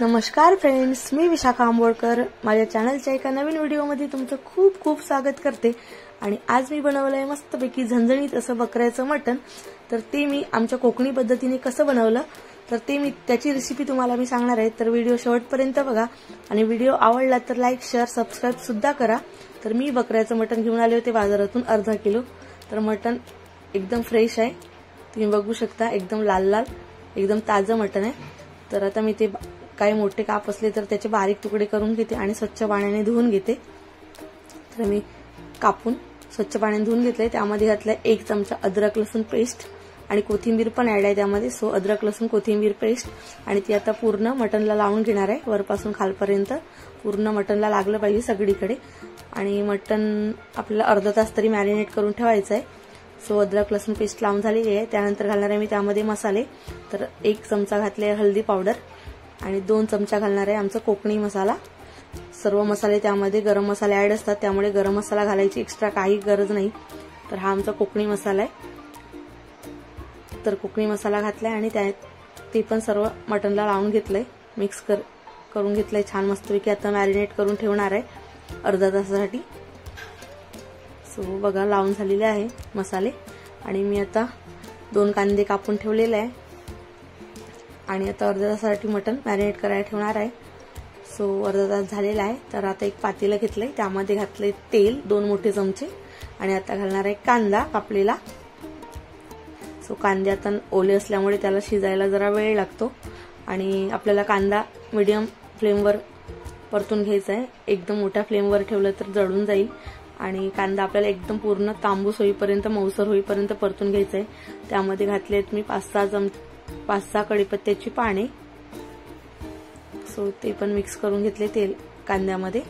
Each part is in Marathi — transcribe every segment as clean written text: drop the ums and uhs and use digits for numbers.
नमस्कार फ्रेंड्स, मी विशाखा आंबोळकर माझ्या चॅनलच्या एका नवीन व्हिडिओमध्ये तुमचं खूप खूप स्वागत करते। आणि आज मी बनवलंय मस्तपैकी झणझणीत असं बकऱ्याचं मटण। तर ते मी आमच्या कोकणी पद्धतीने कसं बनवलं तर त्याची रेसिपी तुम्हाला मी सांगणार आहे। तर व्हिडिओ शेवटपर्यंत बघा आणि व्हिडिओ आवडला तर लाईक शेअर सबस्क्राइब सुद्धा करा। तर मी बकऱ्याचं मटण घेऊन आले होते बाजारातून अर्धा किलो। तर मटण एकदम फ्रेश आहे, तुम्ही बघू शकता, एकदम लाल लाल एकदम ताजं मटण आहे। तर आता मी ते काही मोठे काप असले तर त्याचे बारीक तुकडे करून घेते आणि स्वच्छ पाण्याने धुवून घेते। तर मी कापून स्वच्छ पाण्याने धुवून घेतले। त्यामध्ये घातले 1 चमचा अद्रक लसूण पेस्ट आणि कोथिंबीर पण ऍड आहे त्यामध्ये। सो अद्रक लसूण कोथिंबीर पेस्ट आणि ती आता पूर्ण मटणला लावून घेणार आहे, वरपासून खालपर्यंत पूर्ण मटणला लागलं पाहिजे सगळीकडे। आणि मटण आपल्याला अर्धा तास तरी मॅरिनेट करून ठेवायचं आहे। सो अद्रक लसूण पेस्ट लावून झालेली आहे। त्यानंतर घालणार आहे मी त्यामध्ये मसाले। तर 1 चमचा घातले हळदी पावडर आणि 2 चमचा घालणार आहे आमचा कोकणी मसाला। सर्व मसाले त्यामध्ये गरम मसाले ऍड असतात, त्यामुळे गरम मसाला घालायची एक्स्ट्रा काही गरज नाही। तर हा आमचा कोकणी मसाला आहे। तर कोकणी मसाला घातलाय आणि ते पण सर्व मटणला लावून घेतलंय, मिक्स करून घेतलंय छान मस्तपैकी। आता मॅरिनेट करून ठेवणार आहे अर्धा तासासाठी। सो बघा लावून झालेले आहे मसाले आणि मी आता 2 कांदे कापून ठेवलेले आहे आणि आता अर्धा तासासाठी मटण मॅरिनेट करायला ठेवणार आहे। सो अर्धा तास झालेला आहे। तर आता एक पातेलं घेतलंय, त्यामध्ये घातलंय तेल 2 मोठे चमचे आणि आता घालणार आहे कांदा कापलेला। सो कांदे आता ओले असल्यामुळे त्याला शिजायला जरा वेळ लागतो आणि आपल्याला कांदा मीडियम फ्लेमवर परतून घ्यायचा आहे। एकदम मोठ्या फ्लेमवर ठेवलं तर जळून जाईल आणि कांदा आपल्याला एकदम पूर्ण तांबूस होईपर्यंत मऊसर होईपर्यंत परतून घ्यायचा आहे। त्यामध्ये घातलेत मी 5-6 कढीपत्त्याची पाने। सो ते पण मिक्स करून घेतले तेल कांद्यामध्ये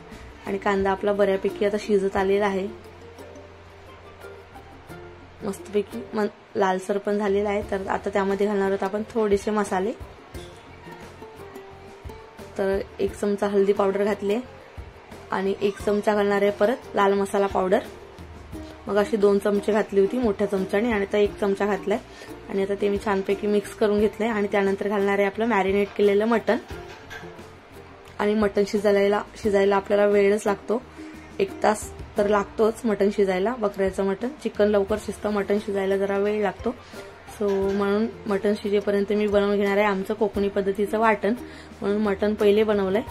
आणि कांदा आपला बऱ्यापैकी आता शिजत आलेला आहे, मस्तपैकी लालसर पण झालेला आहे। तर आता त्यामध्ये घालणार आहोत आपण थोडेसे मसाले। तर 1 चमचा हळदी पावडर घातले आणि 1 चमचा घालणार आहे परत लाल मसाला पावडर। मग अशी 2 चमचे घातली होती मोठ्या चमच्याने आणि आता 1 चमचा घातलाय आणि आता ते मी छानपैकी मिक्स करून घेतलंय। आणि त्यानंतर घालणार आहे आपलं मॅरिनेट केलेलं मटण। आणि मटण शिजायला आपल्याला वेळच लागतो, 1 तास तर लागतोच मटण शिजायला। बकऱ्याचं मटण, चिकन लवकर शिजतं, मटण शिजायला जरा वेळ लागतो। सो म्हणून मटण शिजेपर्यंत मी बनवून घेणार आहे आमचं कोकणी पद्धतीचं वाटण। म्हणून मटण पहिले बनवलंय,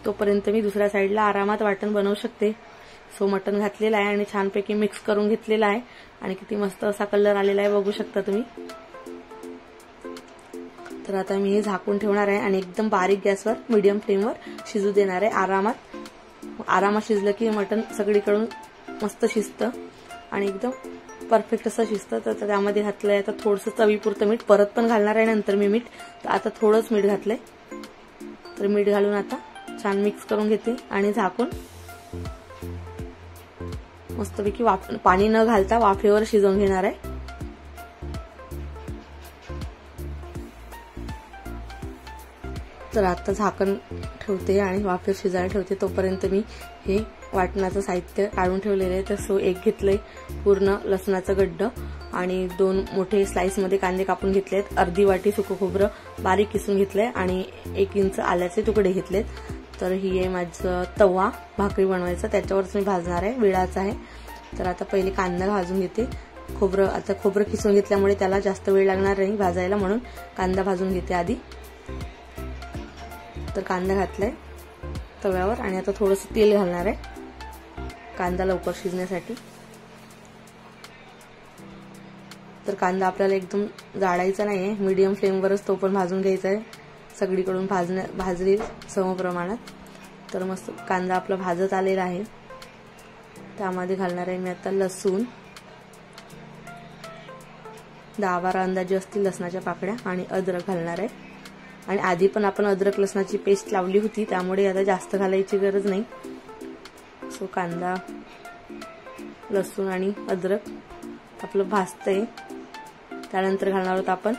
तोपर्यंत मी दुसऱ्या साईडला आरामात वाटण बनवू शकते। सो मटण घातलेलं आहे आणि छानपैकी मिक्स करून घेतलेलं आहे आणि किती मस्त असा कलर आलेला आहे बघू शकता तुम्ही। तर आता मी हे झाकून ठेवणार आहे आणि एकदम बारीक गॅसवर मीडियम फ्लेमवर शिजू देणार आहे आरामात शिजलं की मटण सगळीकडून मस्त शिजतं आणि एकदम परफेक्ट असं शिजतं। तर त्यामध्ये घातलंय आता थोडंसं चवीपुरतं मीठ, परत पण घालणार आहे नंतर मी मीठ। तर आता थोडंच मीठ घातलंय। तर मीठ घालून आता छान मिक्स करून घेते आणि झाकून मस्तपैकी पाणी न घालता वाफेवर शिजवून घेणार आहे। तर आता झाकण ठेवते आणि वाफेवर शिजायला ठेवते, तोपर्यंत मी हे वाटणाचं साहित्य काढून ठेवलेलं आहे। तर सो एक घेतलंय पूर्ण लसणाचं गड्ड आणि 2 मोठे स्लाइस मध्ये कांदे कापून घेतलेत, अर्धी वाटी सुकं खोबरं बारीक किसून घेतलंय आणि 1 इंच आल्याचे तुकडे घेतलेत। तर ही आहे माझं तवा भाकरी बनवायचा, त्याच्यावरच मी भाजणार आहे, विळाचा आहे। तर आता पहिले कांदा भाजून घेते। खोबरं किसून घेतल्यामुळे त्याला जास्त वेळ लागणार नाही भाजायला, म्हणून कांदा भाजून घेते आधी। तर कांदा घातलाय तव्यावर आणि आता थोडंसं तेल घालणार आहे कांदा लवकर शिजण्यासाठी। तर कांदा आपल्याला एकदम जाळायचा नाहीये, मीडियम फ्लेमवरच तो पण भाजून घ्यायचा आहे, सगळीकडून भाजली समप्रमाणात। तर मस्त कांदा आपला भाजत आलेला आहे। त्यामध्ये घालणार आहे मी आता लसूण, 10-12 अंदाजे असतील लसणाच्या पाकळ्या आणि अद्रक घालणार आहे। आणि आधी पण आपण अद्रक लसणाची पेस्ट लावली होती, त्यामुळे आता जास्त घालायची गरज नाही। सो कांदा, लसूण आणि अद्रक आपलं भाजतंय। त्यानंतर घालणार आहोत आपण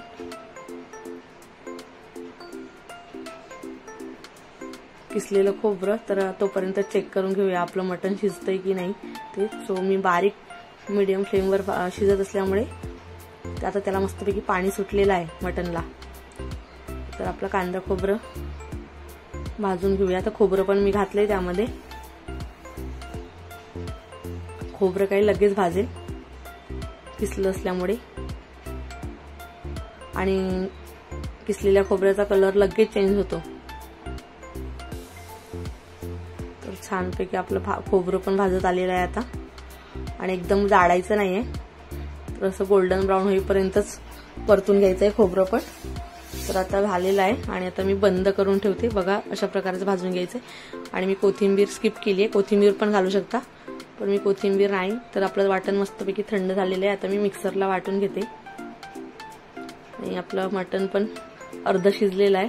किसलेलं खोबरं। तर तोपर्यंत चेक करून घेऊया आपलं मटण शिजतंय की नाही ते। सो मी बारीक मीडियम फ्लेमवर शिजत असल्यामुळे आता त्याला मस्तपैकी पाणी सुटलेलं आहे मटणला। तर आपलं कांदा खोबरं भाजून घेऊया। आता खोबरं पण मी घातलंय त्यामध्ये। खोबरं काही लगेच भाजेल किसलं असल्यामुळे, आणि किसलेल्या खोबऱ्याचा कलर लगेच चेंज होतो। तर छानपैकी आपलं खोबरं पण भाजत आलेलं आहे आता, आणि एकदम जाडायचं नाहीये, तर असं गोल्डन ब्राऊन होईपर्यंतच परतून घ्यायचंय खोबरं पण। तर आता झालेलं आहे, आणि आता मी बंद करून ठेवते। बघा अशा प्रकारे भाजून घ्यायचंय। आणि मी कोथिंबीर स्किप केली आहे, कोथिंबीर पण घालू शकता, पण मी कोथिंबीर नाही। तर आपलं वाटण मस्तपैकी थंड झालेलं आहे। आता मी मिक्सरला वाटून घेते, आणि आपलं मटण पण अर्ध शिजलेलं आहे।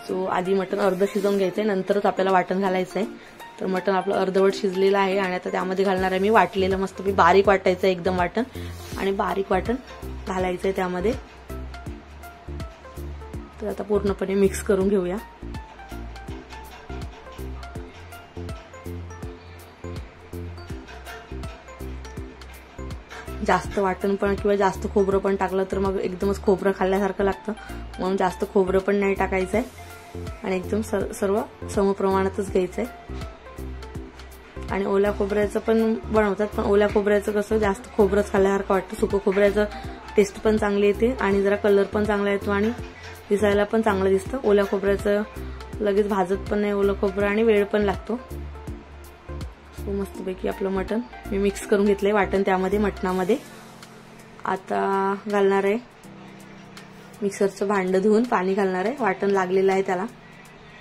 सो आधी मटण अर्ध शिजवून घ्यायचंय, नंतरच आपल्याला वाटण घालायचंय। तर मटण आपलं अर्धवट शिजलेलं आहे, आणि आता त्यामध्ये घालणार आहे मी वाटलेलं मस्तपैकी बारीक वाटायचं एकदम वाटण, आणि बारीक वाटण घालायचंय त्यामध्ये। तर आता पूर्णपणे मिक्स करून घेऊया। जास्त वाटण पण किंवा जास्त खोबरं पण टाकलं तर मग एकदमच खोबरं खाल्ल्यासारखं लागतं, म्हणून जास्त खोबरं पण नाही टाकायचंय, आणि एकदम सर्व समप्रमाणातच घ्यायचंय। आणि ओल्या खोबऱ्याचं पण बनवतात, पण ओल्या खोबऱ्याचं कसं जास्त खोबरंच खाल्ल्यासारखं वाटतं। सुकं खोबऱ्याचं टेस्ट पण चांगली येते, आणि जरा कलर पण चांगला येतो, आणि दिसायला पण चांगलं दिसतं। ओल्या खोबऱ्याचं लगेच भाजत पण नाही ओलं खोबरं, आणि वेळ पण लागतो। सो मस्तपैकी आपलं मटण मी मिक्स करून घेतलंय वाटण त्यामध्ये, मटणामध्ये। आता घालणार आहे मिक्सरचं भांडं धुवून पाणी घालणार आहे, वाटण लागलेलं आहे त्याला।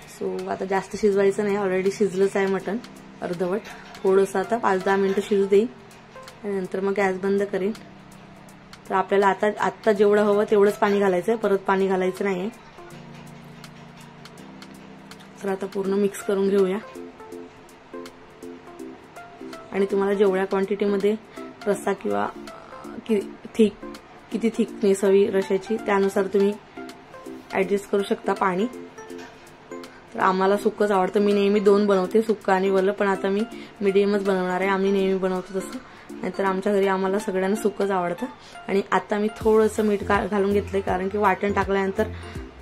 सो आता जास्त शिजवायचं नाही, ऑलरेडी शिजलंच आहे मटण अर्धवट। थोडंसं आता 5-10 मिनिटं शिजू देईन, आणि नंतर मग गॅस बंद करीन। तर आपल्याला आता जेवढं हवं तेवढंच पाणी घालायचंय, परत पाणी घालायचं नाहीये। तर आता पूर्ण मिक्स करून घेऊया, आणि तुम्हाला जेवढ्या क्वांटिटीमध्ये रस्सा किंवा किती थिकनेस हवी रश्याची त्यानुसार तुम्ही ऍडजस्ट करू शकता पाणी। तर आम्हाला सुक्कच आवडतं, मी नेहमी 2 बनवते, सुक्का आणि वल्ल, पण आता मी मिडियमच बनवणार आहे। आम्ही नेहमी बनवतो तसं, नाहीतर आमच्या घरी आम्हाला सगळ्यांना सुक्कच आवडतं। आणि आता मी थोडंसं मीठ घालून घेतलंय, कारण की वाटण टाकल्यानंतर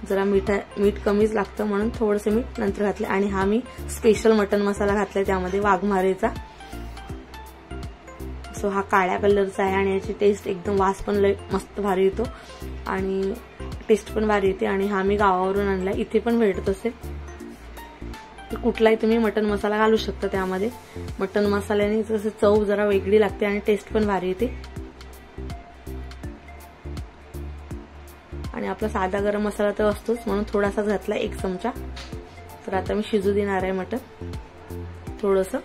जरा मीठ कमीच लागतं, म्हणून थोडंसं मीठ नंतर घातलंय। आणि हा मी स्पेशल मटन मसाला घातलाय त्यामध्ये, वाघमारेचा। सो हा काळ्या कलरचा आहे, आणि याची टेस्ट एकदम वास पण लय मस्त भारी येतो, आणि टेस्ट पण भारी येते। आणि हा मी गावावरून आणलाय, इथे पण भेटत असेल, तर कुठलाही तुम्ही मटन मसाला घालू शकता त्यामध्ये। मटन मसाल्याने जसं चव जरा वेगळी लागते, आणि टेस्ट पण भारी येते। आणि आपला साधा गरम मसाला तर असतोच, म्हणून थोडासा घातला 1 चमचा। तर आता मी शिजू देणार आहे मटन थोडंसं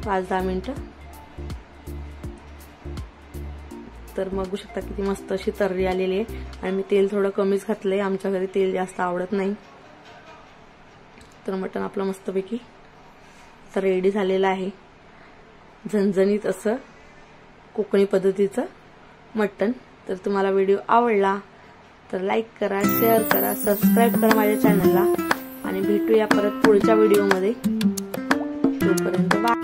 5-10 मिनिटं। तर बघू शकता किती मस्त अशी तर्री आलेली आहे, आणि मी तेल थोडं कमीच घातलंय, आमच्या घरी तेल जास्त आवडत नाही। तर मटण आपलं मस्तपैकी तर रेडी झालेलं आहे, झणझणीत असं कोकणी पद्धतीचं मटण। तर तुम्हाला व्हिडिओ आवडला तर लाईक करा, शेअर करा, सबस्क्राईब करा माझ्या चॅनलला, आणि भेटूया परत पुढच्या व्हिडिओमध्ये। तोपर्यंत बाय।